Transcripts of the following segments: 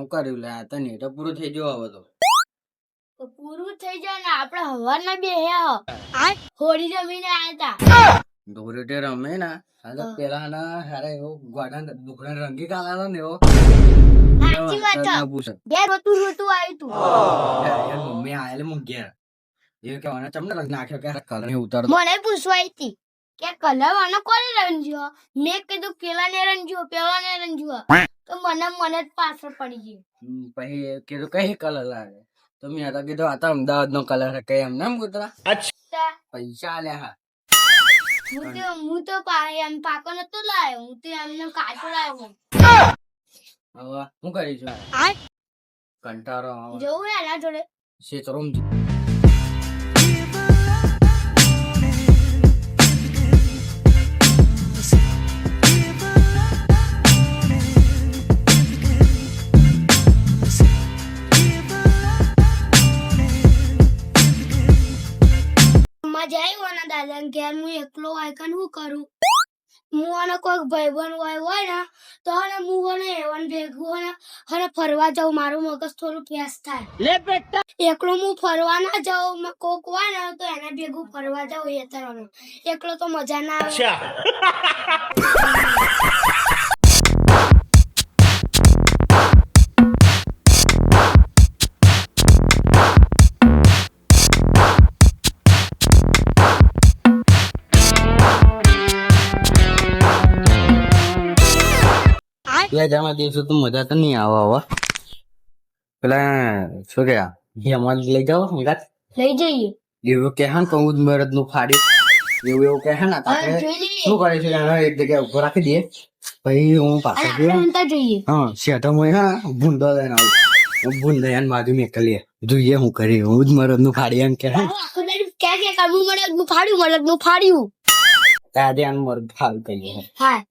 શું કર્યું લે આ તો નેટ પૂરું થઈ ગયું હવે તો પૂરું થઈ જાય ને આપડે હવારના બે હોળી જમીને આયા હતા ધોરેટે રમે ને આ તો પેલા ના હારે એવો ગોડા દુખડા રંગી કાઢાલો ને એવો સાચી વાત છે. ઘેર રોતું રોતું આવ્યું તું યાર મમ્મી આયેલે મુ ઘેર એ કહેવાના ચમને લગ નાખ્યો કે કલર ને ઉતાર મને પૂછવાઈ હતી કે કલર આનો કોને રંજ્યો મેં કીધું પેલા ને રંજ્યો તો મને જ પાછળ પડી ગઈ પછી કીધું કઈ કલર લાગે તો મેં તો કીધું આ તો અમદાવાદ નો કલર કઈ એમ નામ કૂતરા પૈસા આલ્યા હા હું તો એમ પાકો નતો લાયો હું તો એમને કાચો લાયો હવે શું કરીશું કંટાળો આવે જવું એના જોડે શેતરોમ મજા આવી મને દાદા ઘેર હું એકલો હોય કે શું કરું હું અને કોઈક ભાઈબંધ હોય ને તો હું એવન ભેગું અને ફરવા જાઉં મારું મગજ થોડું ફ્રેશ થાય એકલો હું ફરવા ના જાઉં કોક હોય ને તો એના ભેગું ફરવા જાઉં એકલો તો મજા ના આવે જમા દિવસો તો મજા તો નહીં આવે હવે પેલા શું કે હેમાં લઈ જાઓ હંગાત લઈ જઈએ એવું કે હા કઉ મરદ નું ફાડ્યું એવું કે ને શું કરે છે એક જગ્યાએ ઉભો રાખી દઈએ પછી હું પાછળ જઈએ હા શેઠો હું હા ભૂંડો લઈને આવું ભૂંડો એને બાજુ મેકલીએ જોઈએ હું કરી હું જ મરદ નું ફાડી એમ કે મરદ નું ફાડ્યું આજે આનું મરદ ફાડ કહીએ હા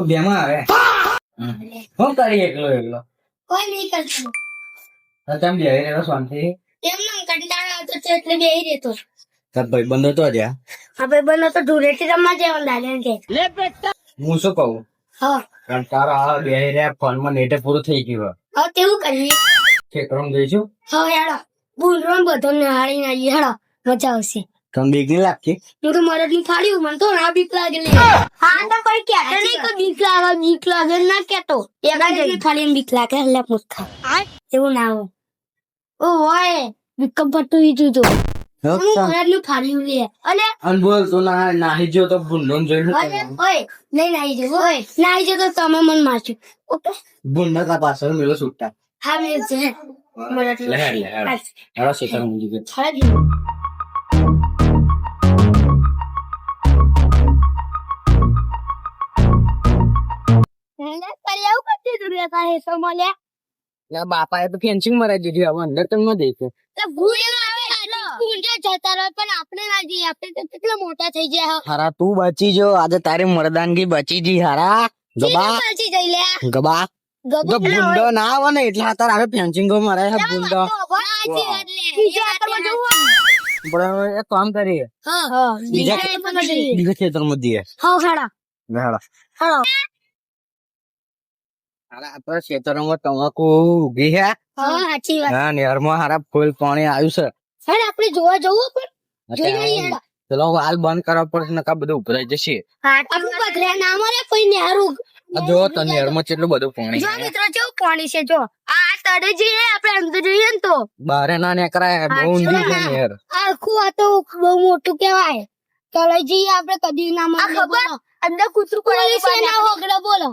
બેમાં આવે શું કરી એકલો કોઈ નહીં કરતું તમે બે રહેલો શાંતિ એમને કંટાળો આવતો છે એટલે બેહી રહેતો તાર ભાઈબંધો તો જ્યાં હા ભાઈબંધો તો ધૂળેટી રમવા જવાનું દાદા કે હું શું કહું હા કંટાળો આવે બે રહ્યા ફોનમાં નેટે પૂરું થઈ ગયું હવે તેવું કરીએ ખેતરમાં જઈશું હવે હેડો બુલરો બધો નિહાળી નાખીએ હેડો મજા આવશે તમને બીક નહીં લાગતી હું તો મરદ નું ફાડ્યું મને તો ના બીક લાગેલી હા તો કોઈ કહેતો નહીં કે બીક લાગે ના કેતો એકા જઈ ફાડીને બીક લાગે એટલે પૂછતા એવું ના હોય ઓ હોય વિકમ પટ્ટું વીજું તો હું મરદ નું ફાડ્યું લે અને બોલ તો ના નાહી જો તો ભૂંડો જોઈ ઓય નહીં નાહી જવું ઓય નાહી જતો તમે મને મારશું ઓકે ભૂંડા કા પાછળ મેલો છૂટતા હા મેં છે મરદ લે હેડો શેતર મૂકી ગયો ફાડી બાપા એ તો ફેન્સિંગ મરાઈ દીધી હવે અંદર તો ન દેખે મોટા થઈ ગયા હારા તું બચી જો આજે તારી મરદાનગી બચી જી હારા ગબા ભૂંડો ના આવે ને એટલે તાર આવે ફેન્સિંગ મરાય ભૂંડો એક કામ કરીએ બીજા ખેતરમાં દઈએ આપડે ખેતરોમાં તમાકુ ઉગી છે હા નેરમાં હારા ફૂલ પાણી આવ્યું છે આપણે જોવા જવું પણ પેલો હાલ બંધ કરવા પડશે નકા બધું ઉભરાઈ જશે જો તો નેરમાં કેટલું બધું પાણી જો મિત્રો કેવું પાણી છે જો આ તળે જઈએ આપણે અંદર જોઈએ ને તો બારે ના નીકળાય બહુ ઊંડી છે નેર આખું આ તો બહુ મોટું કેવાય તળે જઈએ આપણે કદી ના માં ખબર અંદર કૂતરું પડેલું ના હોગડે બોલો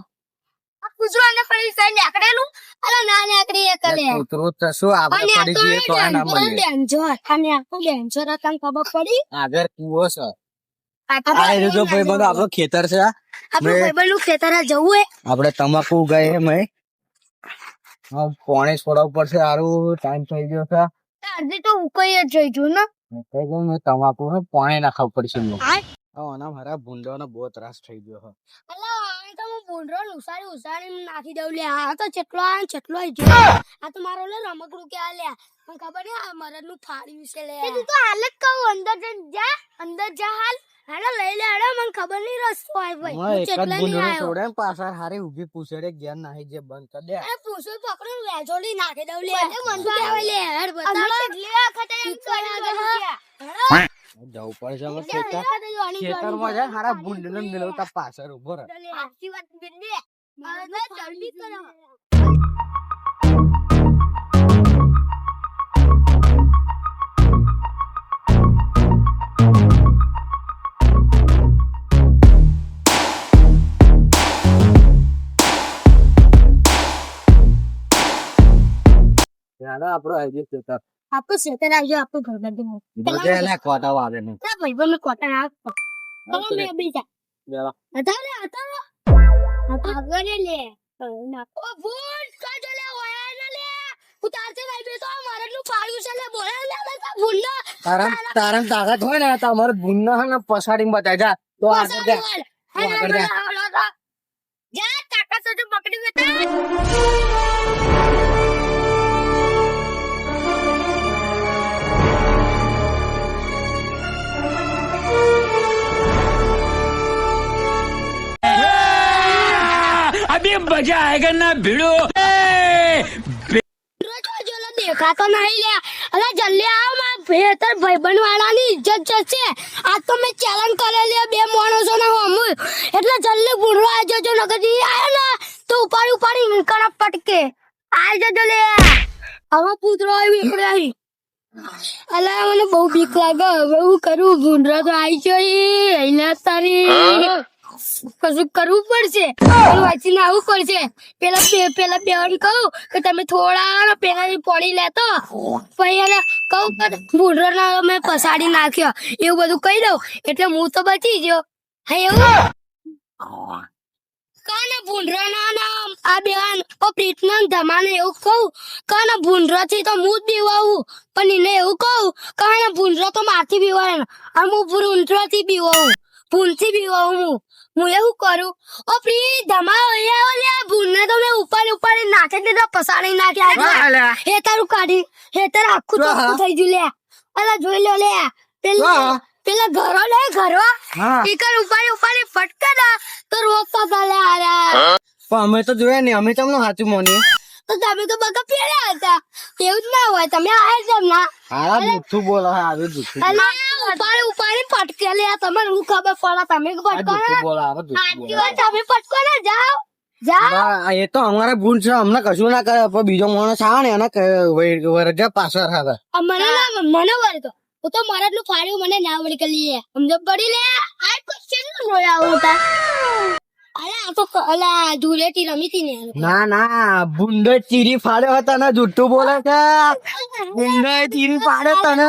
આ કૂતરું અંદર પડી છે નીકળેલું અરે ના નીકળી એકલે કૂતરું તો શું આપણે પડી જઈએ તો ના મળે ડેન્જર અને આખું ડેન્જર હતા ખબર પડી આગળ કૂવો છે આ જો ભાઈ બધું આપણું ખેતર છે આપણું ભાઈબંધ નું ખેતર જવું આપણે તમાકુ ઉગાય એમ પાણી છોડવું પડશે સારું ટાઈમ થઈ ગયો છે આજે તો ઉકઈ જ જોઈતું ને તમાકુ પાણી નાખવું પડશે મારા ભૂંડો નો બહુ ત્રાસ થઈ ગયો છે ઉસાડી નાખી દઉં લે આ તો ચેટલો આ તો મારો લે રમકડું કે લે મને ખબર ને આ મરદ નું ફાડ્યું છે લે તું તો હાલ જ કહું અંદર જા હાલ હાલો લઈ લે હાલો મને ખબર નહીં રસ્તો હોય ભાઈ હા, હું એક જ ચેટલા બુંદડો નહીં આવ્યો છોડે ને પાછળ હારી ઊભી પૂછડે જ્ઞાન નાહી જે બંધ કરી દે. એ પૂછું પકડો વેજોડી નાખી દઉં લે મન તો કહેવાય લે હેડ બતાવો એટલે વખતે એમ જવું પડશે હવે ખેતરમાં જાય હારા બુંડને મિલવતા પાછળ ઉભો રહે. આખી વાત બિંદે હવે જલ્દી કરો ચાલો આપણો આવી જશે ખેતર. આપણું સેટર આવજો આપણું ઘર બધું બધે એને કોટા વાગે ને. ભાઈ બંને કોટા નાખ તમે બે બીજા ચાલો. હતારે આગળ લે ઓ ભૂલ કાજો લે ઓયા ના લે ઉતારતે ભાઈ બે તો મારનું પાડ્યું છે લે બોલે લે ભૂલ ના તારા તાકાત હોય ને તમારે બુંદના હે ને પસાડીને બતાવી જા તો આગળ જા. આગળ જા. જા તાકાત તો પકડી બેટા अभी मजा आएगा ना भिड़ो દેખાતો નહીં લે અરે જલ્દી આવ માં ભેતર ભાઈબંધ વાળાની ઇજ્જત જશે આ તો મેં ચેલેન્જ કરેલી બે માણસો ના હોમ એટલે જલ્દી ભૂંડવા આવી જજો નગર આયો ને તો ઉપાડી નીકળ પટકે આવી જજો લે હવે પુત્રો આવી નીકળે અહીં અલા મને બહુ બીક લાગે હવે હું કરું ભૂંડરા તો આવી ગઈ અહીંયા તારી કશું કરવું પડશે વાંચીને આવવું પડશે પેલા બેવાને કહું કે તમે થોડા પેલા પોણી લેતો પછી એને કહું કે ભૂંડરો મેં પસાડી નાખ્યો એવું બધું કહી દઉં એટલે હું તો બચી ગયો હા એવું કાને ભૂંડરો ના આ બેવાન ઓ પ્રીતના ધમાને એવું કહું કાને ભૂંડરો થી તો હું જ બીવાવું પણ એને એવું કહું કાને ભૂંડરો તો મારથી બીવાય અને હું ભૂંડરો થી બીવાવું ભૂંડથી બીવાવું હું એવું કરું ઓ પ્રી ધમા ઓયા ઓલે ભૂલને તો મેં ઉપાડી નાખી દીધા પસાડી નાખ્યા હેતારું કાઢી હેતર આખું ચોખ્ખું થઈ ગયું લે અલા જોઈ લો લે પેલા ઘરો લે ઘરો ઈકર ઉપાડી ફટકા તો રોકતા હતા લે હારા પણ અમે તો જોયા ને અમે તમને સાચું માનીએ તો તમે તો બગા પેલા હતા એવું જ ના હોય તમે આયા જ ના હારા જુઠ્ઠું બોલો આવે જુઠ્ઠું અલા ઉપાડી ફટકે લે તમને હું ખબર પડે તમે ફટકો જુઠ્ઠું બોલો આવે જુઠ્ઠું બોલો. તમે ફટકો ના જાઓ એ તો અમારે ભૂલ છે અમને કશું ના કરે પણ બીજો માણસ આવે ને એને વરજા પાછળ આવે. મને વળતો હું તો મરદ નું ફાડ્યું મને ના વળી કે લીએ સમજો પડી લે આ ક્વેશ્ચન નું રોયા હોતા અરે આ તો અલા ધૂળેટી રમી હતી ને ના ભૂંડો ચીરી ફાડ્યો હતા ને જુઠ્ઠું બોલે છે ભૂંડો ચીરી ફાડ્યો તને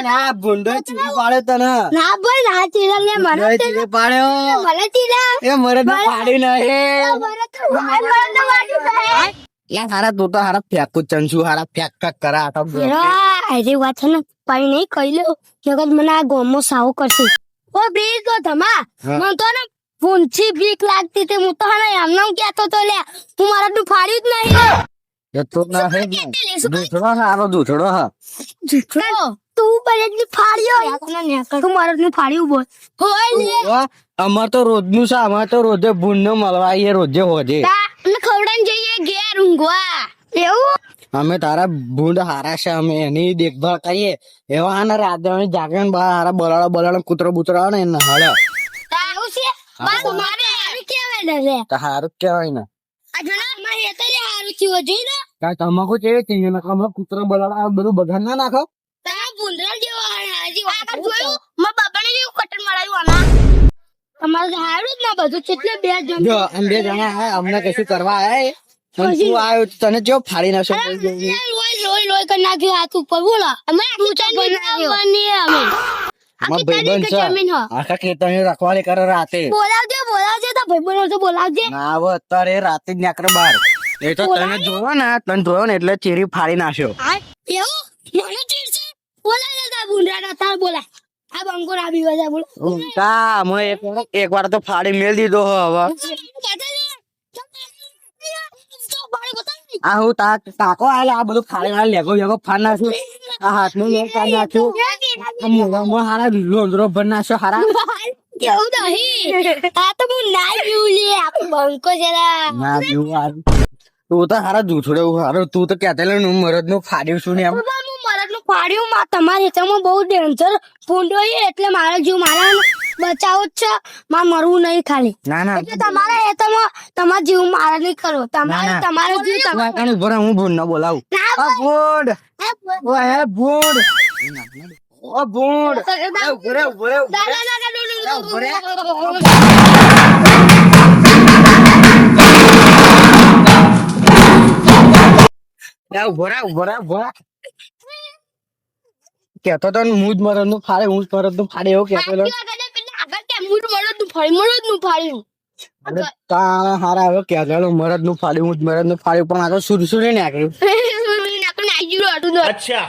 ના ભૂંડો ચીરી ફાડ્યો તને ના ભાઈ ના ચીરા લે મને ભૂંડો ચીરી ફાડ્યો મને ચીરા એ મરદ ને ફાડી નહીં હારા તું તો હારા ફેંકું ચંચુ હારા ફેંક કરા આટો અરે વાત છે ને પાણી નહીં કહી લો જગત મને આ ગોમો સાવો કરશે ઓ બ્રીજ તો ધમા મને તો ને પૂંછી બીક લાગતી તે હું તો હા એમને કહેતો તો લે તું મારા તું ફાડ્યું જ નહીં એ તો ના હે દૂધડો હારો દૂધડો હા જુઠ્ઠો તું પણ ફાડ્યો તું મારા નું ફાડ્યું બોલ હોય લે અમાર તો રોજ નું છે અમાર તો રોજે ભૂંડ ને મળવા આવીએ રોજે હોજે ખવડાને જઈએ ઘેર ઊંઘવા એવું અમે તારા ભૂંડ હારા છે અમે એની દેખભાળ કરીએ એવા ને રાતે જાગે ને હારા બલાડો કૂતરો બુતરો આવે ને એને હળે એવું છે બસ મારે હારું કેવાય ને તો હારું કેવાય ને આ જોના મારે એટલે હારું થયું જોઈ ને કાંઈ તમાકુ કેવી થઈ ને અમે કૂતરો બલાડો આ બધું બગાડ ના નાખો તારા ભૂંડરા જેવો હાજી વાત જોયું મારા બાપાને જેવું કટન મળાયું આના તમારે હારું જ ના બધું કેટલે બે જણ જો અમે બે જણા આયા અમને કશું કરવા આયા પણ તું આવ્યો તને જો ફાડી નાખશો લોય કરી નાખ્યું હાથ ઉપર બોલો અમે બની અમે આખા ખેતર રખવાળી કરે રાતે બોલાવજે તો ભાઈ બોલાવજો બોલાવજે ના હવે અત્યારે રાતે જ નીકળે બહાર એ તો તને જોયો ને એટલે ચીરી ફાડી નાખ્યો એવું મને ચીર છે બોલાય તા ભૂંડરા તાર બોલા આ બંકો ના બી વજા બોલ એક વાર તો ફાડી મેલ દીધો હવે આ હું તાકો આલે આ બધું ફાડી વાળી લેગો લેગો ફાડ નાખ્યું આ હાથનું લેગ કાઢી નાખ્યું આ મોઢામાં હારા લોંદરો ભર નાખ્યો હારા કેવું નહીં આ તો હું ના પીવું લે આ બંકો જરા ના પીવું આ તું તો હારા જૂઠડે હારો તું તો કહેતા લે હું મરદ નું ફાડ્યું છું ને એમ હું મરદ નું ફાડ્યું માં તમારે હેઠળમાં બહુ ડેન્જર ફૂંડો છે એટલે મારા જીવ મારા બચાવો જ છે મારે મરવું નહીં ખાલી ના ના એટલે તમારા હેઠળમાં તમારા જીવ મારા નહીં કરો તમારે ના. તમારો જીવ તમારે કાણી ભરે હું ભૂંડ ન બોલાવું ના આ ભૂંડ ઓ હે ભૂંડ ઓ ભૂંડ એ ઉભરે ઉભરે ઉભરા કેતો તો હું જ મરદ નું ફાડે હું જ મરદ નું ફાડે એવું કેતો લો તારા હારા હવે કેતો મરદ નું ફાડ્યું હું જ મરદ નું ફાડ્યું પણ આ તો સુરસુરી નાખ્યું अच्छा